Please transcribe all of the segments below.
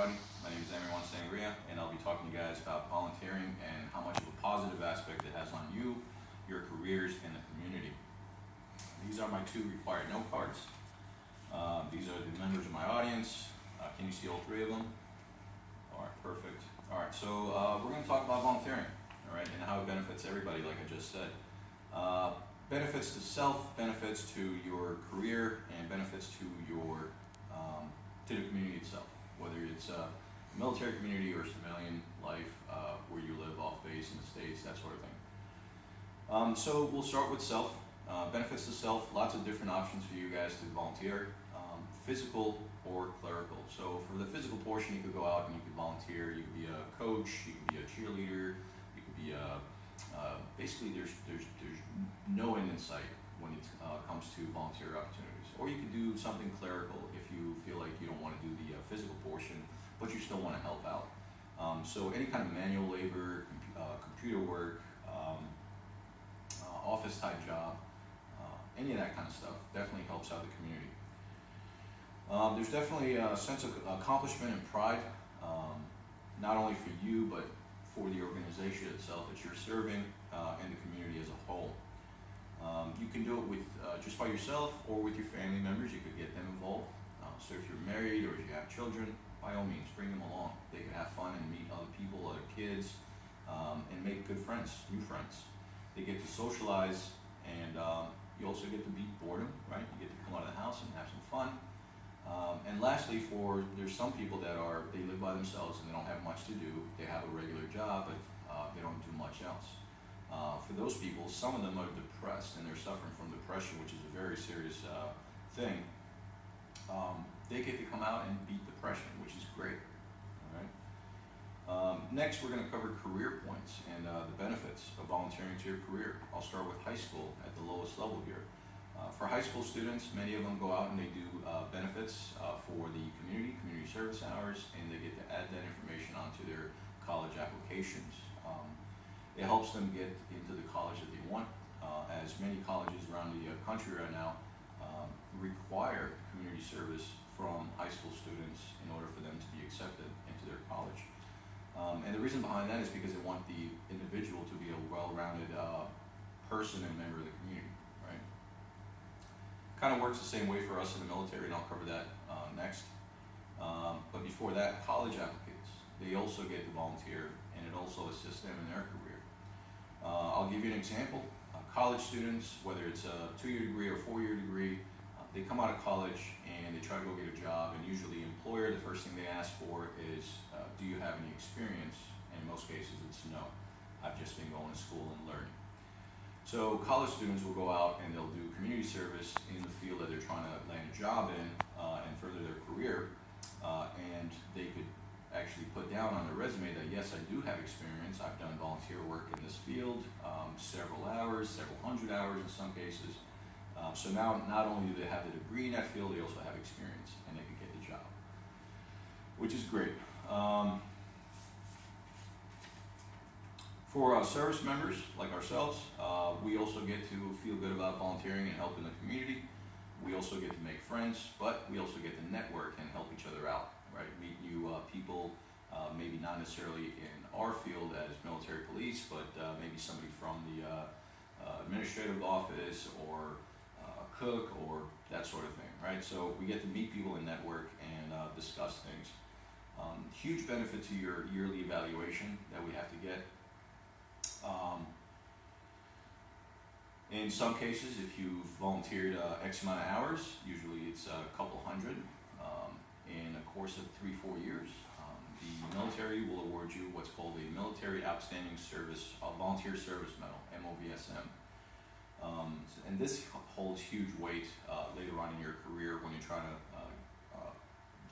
everybody. My name is COMM110 and I'll be talking to you guys about volunteering and how much of a positive aspect it has on you, your careers, and the community. These are my two required note cards. These are the members of my audience. Can you see all three of them? All right, perfect. All right, so we're going to talk about volunteering, all right, and how it benefits everybody, like I just said. Benefits to self, benefits to your career, and benefits to your to the community itself, whether it's a military community or civilian life where you live off base in the States, that sort of thing. So we'll start with self. Benefits to self, lots of different options for you guys to volunteer, physical or clerical. So for the physical portion, you could go out and you could volunteer. You could be a coach, you could be a cheerleader, you could be a basically there's no end in sight when it comes to volunteer opportunities. Or you could do something clerical if you feel like you don't want to do the physical portion, but you still want to help out. So any kind of manual labor, computer work, office type job, any of that kind of stuff definitely helps out the community. There's definitely a sense of accomplishment and pride, not only for you, but for the organization itself that you're serving and the community as a whole. You can do it with just by yourself or with your family members. You could get them involved. So if you're married or if you have children, by all means, bring them along. They can have fun and meet other people, other kids, and make good friends, new friends. They get to socialize, and you also get to beat boredom, right? You get to come out of the house and have some fun. And lastly, there's some people that they live by themselves and they don't have much to do. They have a regular job, but they don't do much else. For those people, some of them are depressed and they're suffering from depression, which is a very serious thing. They get to come out and beat depression, which is great. All right. Next, we're going to cover career points and the benefits of volunteering to your career. I'll start with high school at the lowest level here. For high school students, many of them go out and they do benefits for the community service hours, and they get to add that information onto their college applications. It helps them get into the college that they want, as many colleges around the country right now require community service from high school students in order for them to be accepted into their college. And the reason behind that is because they want the individual to be a well-rounded person and member of the community, right? Kind of works the same way for us in the military, and I'll cover that next. But before that, college applicants, they also get to volunteer, and it also assists them in their career. I'll give you an example. College students, whether it's a 2-year degree or 4-year degree, they come out of college and they try to go get a job, and usually the employer, the first thing they ask for is, do you have any experience? And in most cases it's no. I've just been going to school and learning. So college students will go out and they'll do community service in the field that they're trying to land a job in and further their career, and they could actually put down on their resume that yes, I do have experience. I've done volunteer work in this field, several hours, several hundred hours in some cases. So now not only do they have the degree in that field, they also have experience and they can get the job, which is great. For service members like ourselves, we also get to feel good about volunteering and helping the community. We also get to make friends, but we also get to network and help each other out, right? Meet new people, maybe not necessarily in our field as military police, but maybe somebody from the administrative office or cook or that sort of thing, right? So we get to meet people and network and discuss things. Huge benefit to your yearly evaluation that we have to get. In some cases, if you've volunteered X amount of hours, usually it's a couple hundred, in a course of 3-4 years, the military will award you what's called a Military Outstanding Service Volunteer Service Medal, MOVSM. And this holds huge weight later on in your career when you're trying to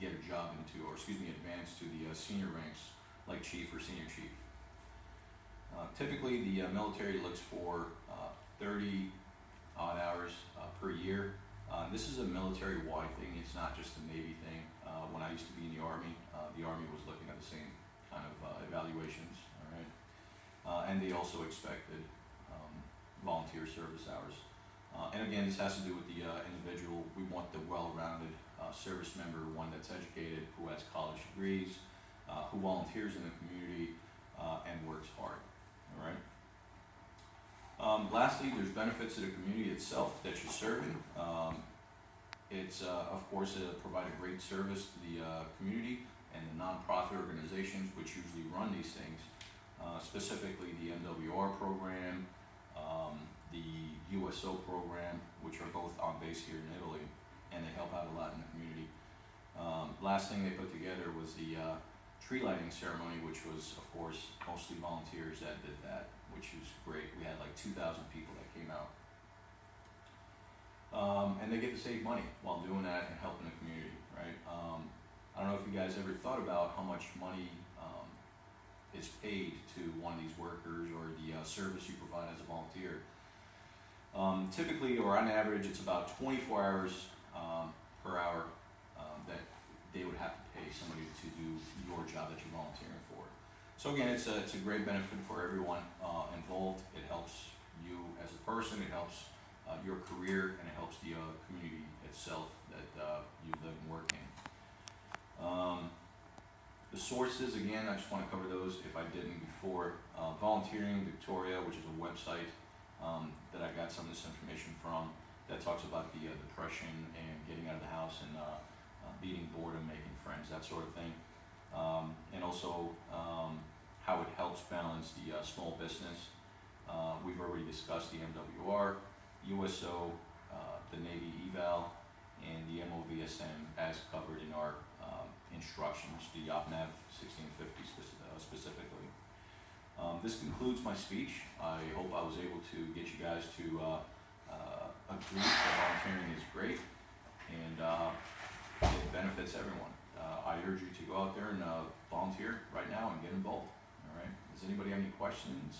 get a job advance to the senior ranks like chief or senior chief. Typically, the military looks for 30 odd hours per year. This is a military-wide thing. It's not just a Navy thing. When I used to be in the Army was looking at the same kind of evaluations, all right? And they also expected volunteer service hours. And again, this has to do with the individual. We want the well-rounded service member, one that's educated, who has college college degrees, who volunteers in the community, and works hard. All right. Lastly, there's benefits to the community itself that you're serving. It's, of course, provide a great service to the community and the nonprofit organizations which usually run these things, specifically the MWR program, the USO program, which are both on base here in Italy, and they help out a lot in the community. Last thing they put together was the tree lighting ceremony, which was, of course, mostly volunteers that did that, which was great. We had like 2,000 people that came out. And they get to save money while doing that and helping the community, right? I don't know if you guys ever thought about how much money is paid to one of these workers or the service you provide as a volunteer. Typically, or on average, it's about 24 hours per hour that they would have to pay somebody to do your job that you're volunteering for. So again, it's a great benefit for everyone involved. It helps you as a person, it helps your career, and it helps the community itself that you live and work in. The sources, again, I just want to cover those if I didn't before. Volunteering Victoria, which is a website that I got some of this information from, that talks about the depression and getting out of the house and beating boredom, making friends, that sort of thing. And also how it helps balance the small business. We've already discussed the MWR, USO, the Navy eval, and the MOVSM as covered in our instructions, the OPNAV 1650 specifically. This concludes my speech. I hope I was able to get you guys to agree that volunteering is great and it benefits everyone. I urge you to go out there and volunteer right now and get involved. All right. Does anybody have any questions?